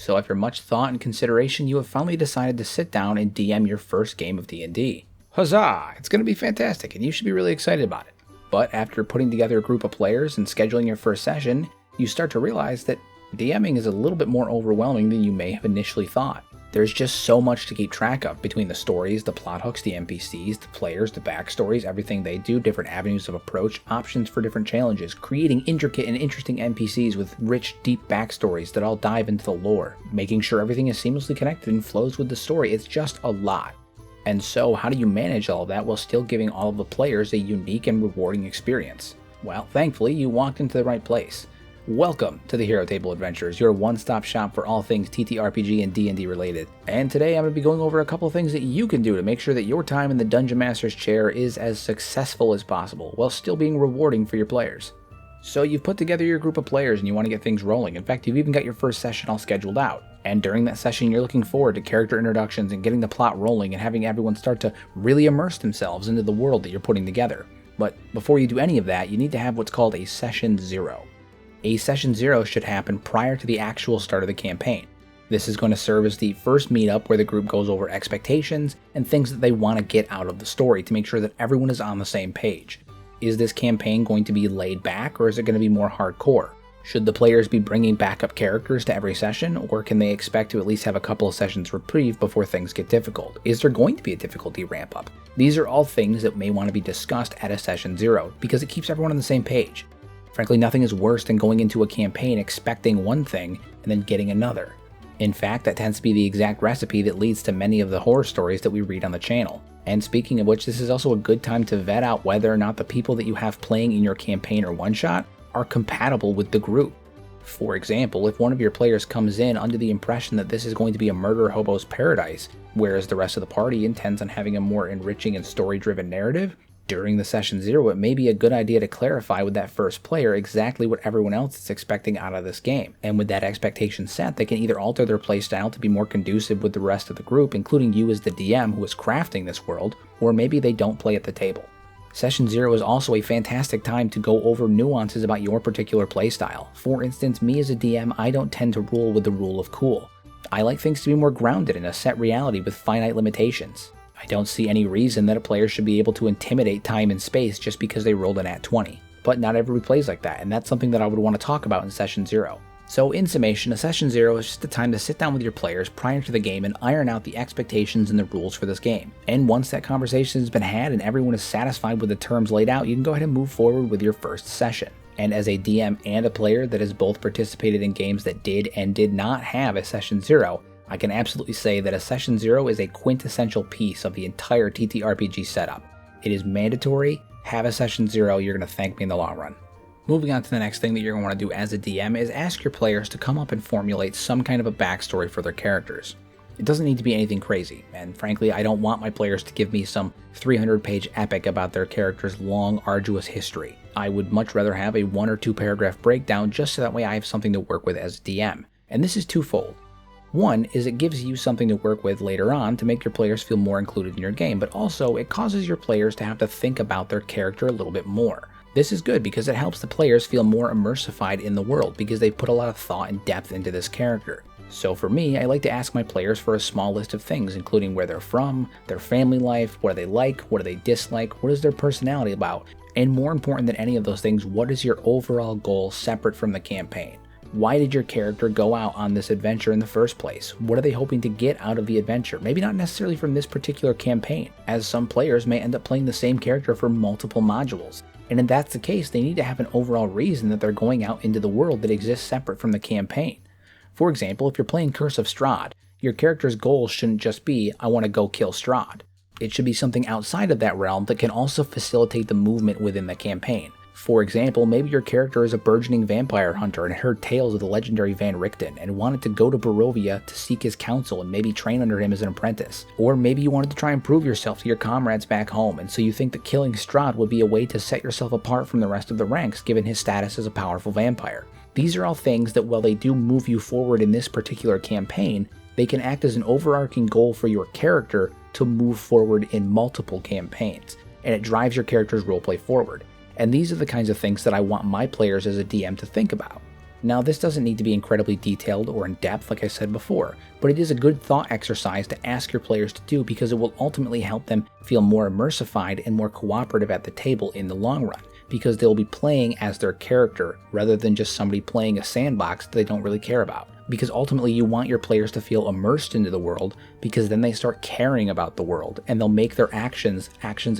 So after much thought and consideration, you have finally decided to sit down and DM your first game of D&D. Huzzah! It's going to be fantastic, and you should be really excited about it. But after putting together a group of players and scheduling your first session, you start to realize that DMing is a little bit more overwhelming than you may have initially thought. There's just so much to keep track of between the stories, the plot hooks, the NPCs, the players, the backstories, everything they do, different avenues of approach, options for different challenges, creating intricate and interesting NPCs with rich, deep backstories that all dive into the lore, making sure everything is seamlessly connected and flows with the story. It's just a lot. And so how do you manage all of that while still giving all of the players a unique and rewarding experience? Well, thankfully, you walked into the right place. Welcome to the Hero Table Adventures, your one-stop shop for all things ttrpg and D&D related. And today I'm going to be going over a couple of things that you can do to make sure that your time in the Dungeon Master's chair is as successful as possible, while still being rewarding for your players. So you've put together your group of players and you want to get things rolling. In fact, you've even got your first session all scheduled out. And during that session, you're looking forward to character introductions and getting the plot rolling and having everyone start to really immerse themselves into the world that you're putting together. But before you do any of that, you need to have what's called a Session 0. A Session 0 should happen prior to the actual start of the campaign. This is going to serve as the first meetup where the group goes over expectations and things that they want to get out of the story to make sure that everyone is on the same page. Is this campaign going to be laid back, or is it going to be more hardcore? Should the players be bringing backup characters to every session, or can they expect to at least have a couple of sessions reprieve before things get difficult? Is there going to be a difficulty ramp up? These are all things that may want to be discussed at a Session 0 because it keeps everyone on the same page. Frankly, nothing is worse than going into a campaign expecting one thing and then getting another. In fact, that tends to be the exact recipe that leads to many of the horror stories that we read on the channel. And speaking of which, this is also a good time to vet out whether or not the people that you have playing in your campaign or one-shot are compatible with the group. For example, if one of your players comes in under the impression that this is going to be a murder hobo's paradise, whereas the rest of the party intends on having a more enriching and story-driven narrative, during the Session 0, it may be a good idea to clarify with that first player exactly what everyone else is expecting out of this game. And with that expectation set, they can either alter their playstyle to be more conducive with the rest of the group, including you as the DM who is crafting this world, or maybe they don't play at the table. Session 0 is also a fantastic time to go over nuances about your particular playstyle. For instance, me as a DM, I don't tend to rule with the rule of cool. I like things to be more grounded in a set reality with finite limitations. I don't see any reason that a player should be able to intimidate time and space just because they rolled an @20. But not everybody plays like that, and that's something that I would want to talk about in Session 0. So in summation, a Session 0 is just a time to sit down with your players prior to the game and iron out the expectations and the rules for this game. And once that conversation has been had and everyone is satisfied with the terms laid out, you can go ahead and move forward with your first session. And as a DM and a player that has both participated in games that did and did not have a Session 0, I can absolutely say that a Session 0 is a quintessential piece of the entire TTRPG setup. It is mandatory. Have a Session 0, you're going to thank me in the long run. Moving on to the next thing that you're going to want to do as a DM is ask your players to come up and formulate some kind of a backstory for their characters. It doesn't need to be anything crazy, and frankly, I don't want my players to give me some 300-page epic about their character's long, arduous history. I would much rather have a 1 or 2 paragraph breakdown just so that way I have something to work with as a DM. And this is twofold. One is it gives you something to work with later on to make your players feel more included in your game, but also it causes your players to have to think about their character a little bit more. This is good because it helps the players feel more immersified in the world because they've put a lot of thought and depth into this character. So for me, I like to ask my players for a small list of things, including where they're from, their family life, what do they like, what do they dislike, what is their personality about, and more important than any of those things, what is your overall goal separate from the campaign? Why did your character go out on this adventure in the first place? What are they hoping to get out of the adventure? Maybe not necessarily from this particular campaign, as some players may end up playing the same character for multiple modules. And if that's the case, they need to have an overall reason that they're going out into the world that exists separate from the campaign. For example, if you're playing Curse of Strahd, your character's goal shouldn't just be, I want to go kill Strahd. It should be something outside of that realm that can also facilitate the movement within the campaign. For example, maybe your character is a burgeoning vampire hunter and heard tales of the legendary Van Richten and wanted to go to Barovia to seek his counsel and maybe train under him as an apprentice. Or maybe you wanted to try and prove yourself to your comrades back home, and so you think that killing Strahd would be a way to set yourself apart from the rest of the ranks given his status as a powerful vampire. These are all things that while they do move you forward in this particular campaign, they can act as an overarching goal for your character to move forward in multiple campaigns, and it drives your character's roleplay forward. And these are the kinds of things that I want my players as a DM to think about. Now, this doesn't need to be incredibly detailed or in depth like I said before, but it is a good thought exercise to ask your players to do because it will ultimately help them feel more immersified and more cooperative at the table in the long run, because they'll be playing as their character rather than just somebody playing a sandbox that they don't really care about. Because ultimately you want your players to feel immersed into the world, because then they start caring about the world and they'll make their actions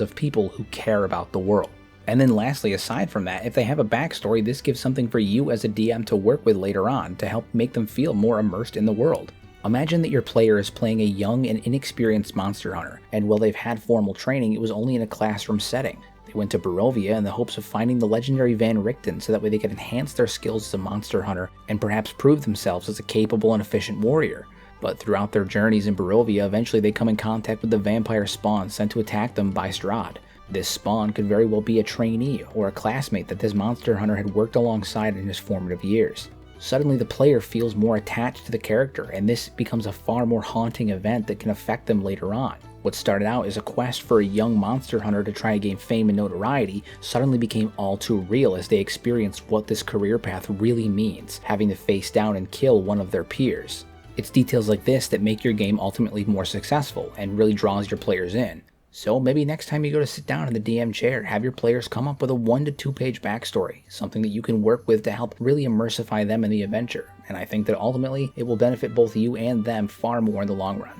of people who care about the world. And then lastly, aside from that, if they have a backstory, this gives something for you as a DM to work with later on to help make them feel more immersed in the world. Imagine that your player is playing a young and inexperienced monster hunter, and while they've had formal training, it was only in a classroom setting. They went to Barovia in the hopes of finding the legendary Van Richten so that way they could enhance their skills as a monster hunter and perhaps prove themselves as a capable and efficient warrior. But throughout their journeys in Barovia, eventually they come in contact with the vampire spawn sent to attack them by Strahd. This spawn could very well be a trainee or a classmate that this monster hunter had worked alongside in his formative years. Suddenly the player feels more attached to the character, and this becomes a far more haunting event that can affect them later on. What started out as a quest for a young monster hunter to try to gain fame and notoriety suddenly became all too real as they experienced what this career path really means, having to face down and kill one of their peers. It's details like this that make your game ultimately more successful and really draws your players in. So maybe next time you go to sit down in the DM chair, have your players come up with a 1 to 2 page backstory, something that you can work with to help really immersify them in the adventure. And I think that ultimately it will benefit both you and them far more in the long run.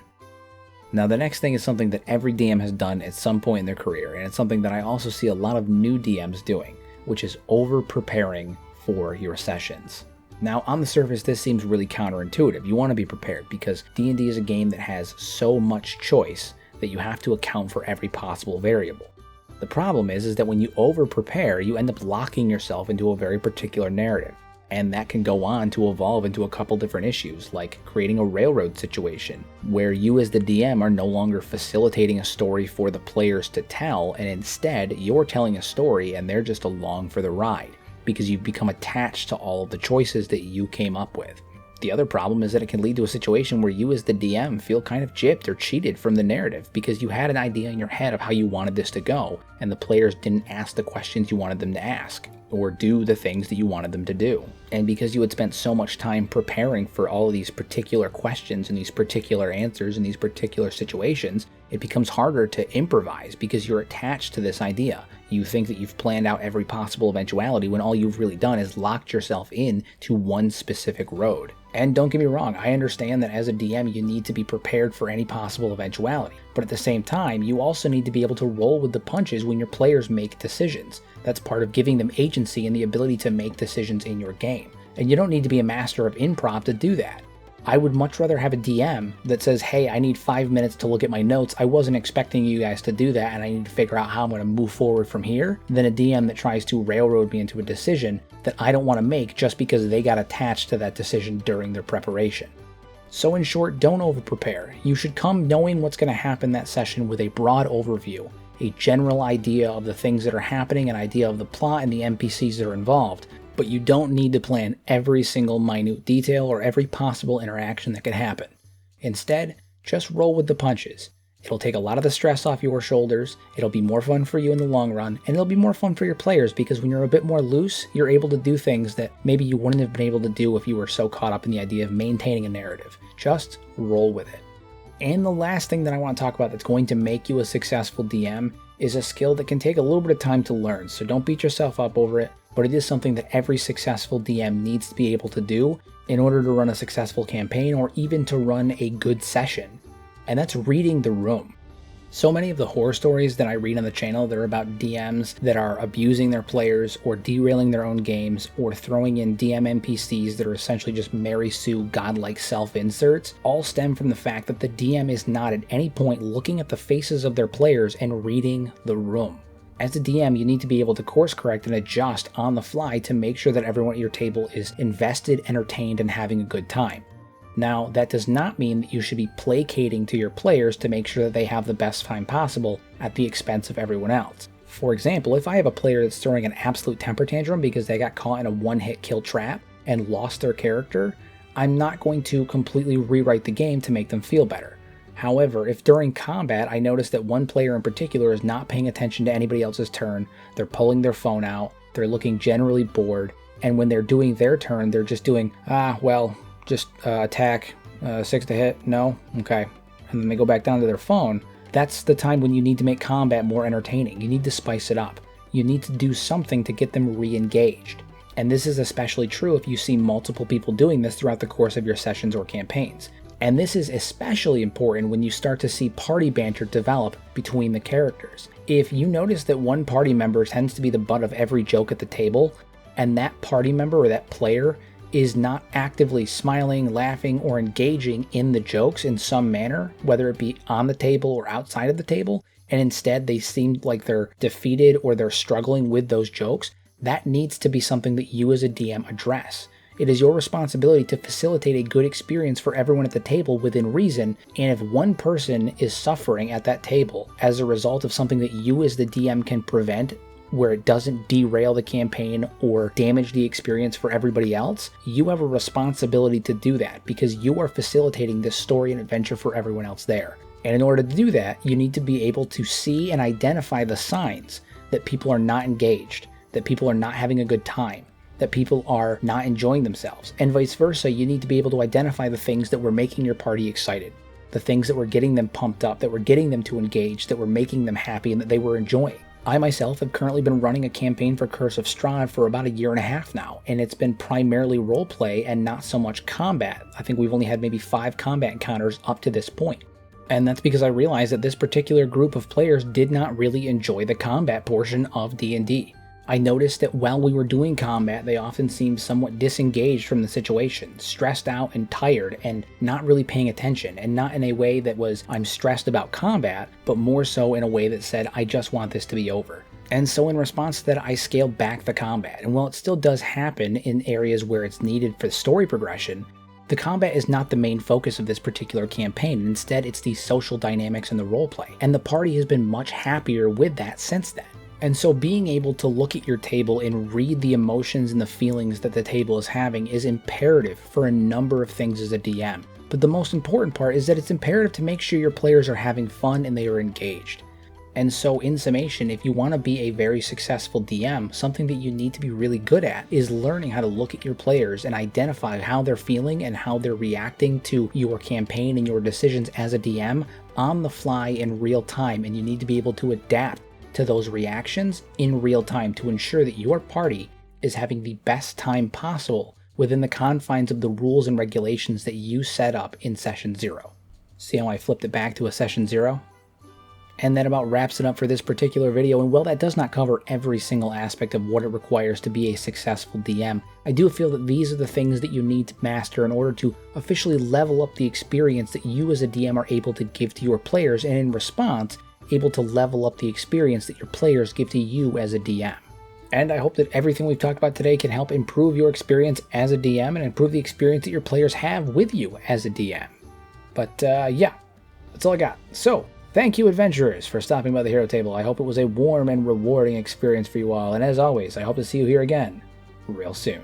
Now the next thing is something that every DM has done at some point in their career, and it's something that I also see a lot of new DMs doing, which is over-preparing for your sessions. Now on the surface this seems really counterintuitive. You want to be prepared because D&D is a game that has so much choice that you have to account for every possible variable. The problem is that when you over-prepare, you end up locking yourself into a very particular narrative. And that can go on to evolve into a couple different issues, like creating a railroad situation, where you as the DM are no longer facilitating a story for the players to tell, and instead you're telling a story and they're just along for the ride, because you've become attached to all of the choices that you came up with. The other problem is that it can lead to a situation where you as the DM feel kind of gypped or cheated from the narrative because you had an idea in your head of how you wanted this to go, and the players didn't ask the questions you wanted them to ask, or do the things that you wanted them to do. And because you had spent so much time preparing for all of these particular questions and these particular answers in these particular situations, it becomes harder to improvise because you're attached to this idea. You think that you've planned out every possible eventuality when all you've really done is locked yourself in to one specific road. And don't get me wrong, I understand that as a DM you need to be prepared for any possible eventuality, but at the same time you also need to be able to roll with the punches when your players make decisions. That's part of giving them agency and the ability to make decisions in your game. And you don't need to be a master of improv to do that. I would much rather have a DM that says, hey, I need 5 minutes to look at my notes, I wasn't expecting you guys to do that and I need to figure out how I'm going to move forward from here, than a DM that tries to railroad me into a decision that I don't want to make just because they got attached to that decision during their preparation. So in short, don't over-prepare. You should come knowing what's going to happen that session with a broad overview, a general idea of the things that are happening, an idea of the plot and the NPCs that are involved, but you don't need to plan every single minute detail or every possible interaction that could happen. Instead, just roll with the punches. It'll take a lot of the stress off your shoulders, it'll be more fun for you in the long run, and it'll be more fun for your players because when you're a bit more loose, you're able to do things that maybe you wouldn't have been able to do if you were so caught up in the idea of maintaining a narrative. Just roll with it. And the last thing that I want to talk about that's going to make you a successful DM is a skill that can take a little bit of time to learn, so don't beat yourself up over it, but it is something that every successful DM needs to be able to do in order to run a successful campaign or even to run a good session, and that's reading the room. So many of the horror stories that I read on the channel, they're about DMs that are abusing their players or derailing their own games or throwing in DM NPCs that are essentially just Mary Sue godlike self-inserts, all stem from the fact that the DM is not at any point looking at the faces of their players and reading the room. As a DM, you need to be able to course correct and adjust on the fly to make sure that everyone at your table is invested, entertained, and having a good time. Now, that does not mean that you should be placating to your players to make sure that they have the best time possible at the expense of everyone else. For example, if I have a player that's throwing an absolute temper tantrum because they got caught in a one-hit kill trap and lost their character, I'm not going to completely rewrite the game to make them feel better. However, if during combat I notice that one player in particular is not paying attention to anybody else's turn, they're pulling their phone out, they're looking generally bored, And when they're doing their turn, they're just doing, just attack, 6 to hit, no, okay. And then they go back down to their phone. That's the time when you need to make combat more entertaining. You need to spice it up. You need to do something to get them re-engaged. And this is especially true if you see multiple people doing this throughout the course of your sessions or campaigns. And this is especially important when you start to see party banter develop between the characters. If you notice that one party member tends to be the butt of every joke at the table, and that party member or that player is not actively smiling, laughing, or engaging in the jokes in some manner, whether it be on the table or outside of the table, and instead they seem like they're defeated or they're struggling with those jokes, that needs to be something that you as a DM address. It is your responsibility to facilitate a good experience for everyone at the table within reason, and if one person is suffering at that table as a result of something that you as the DM can prevent, where it doesn't derail the campaign or damage the experience for everybody else, you have a responsibility to do that because you are facilitating this story and adventure for everyone else there. And in order to do that, you need to be able to see and identify the signs that people are not engaged, that people are not having a good time, that people are not enjoying themselves, and vice versa. You need to be able to identify the things that were making your party excited, the things that were getting them pumped up, that were getting them to engage, that were making them happy, and that they were enjoying. I myself have currently been running a campaign for Curse of Strahd for about 1.5 years now, and it's been primarily roleplay and not so much combat. I think we've only had maybe 5 combat encounters up to this point. And that's because I realized that this particular group of players did not really enjoy the combat portion of D&D. I noticed that while we were doing combat, they often seemed somewhat disengaged from the situation, stressed out and tired, and not really paying attention, and not in a way that was, I'm stressed about combat, but more so in a way that said, I just want this to be over. And so in response to that, I scaled back the combat. And while it still does happen in areas where it's needed for story progression, the combat is not the main focus of this particular campaign. Instead, it's the social dynamics and the roleplay. And the party has been much happier with that since then. And so being able to look at your table and read the emotions and the feelings that the table is having is imperative for a number of things as a DM. But the most important part is that it's imperative to make sure your players are having fun and they are engaged. And so in summation, if you want to be a very successful DM, something that you need to be really good at is learning how to look at your players and identify how they're feeling and how they're reacting to your campaign and your decisions as a DM on the fly in real time. And you need to be able to adapt to those reactions in real time to ensure that your party is having the best time possible within the confines of the rules and regulations that you set up in session 0. See how I flipped it back to a session 0? And that about wraps it up for this particular video, and while that does not cover every single aspect of what it requires to be a successful DM, I do feel that these are the things that you need to master in order to officially level up the experience that you as a DM are able to give to your players, and in response, able to level up the experience that your players give to you as a DM. And I hope that everything we've talked about today can help improve your experience as a DM and improve the experience that your players have with you as a DM. But yeah, that's all I got. So, thank you adventurers for stopping by the Hero Table. I hope it was a warm and rewarding experience for you all, and as always, I hope to see you here again real soon.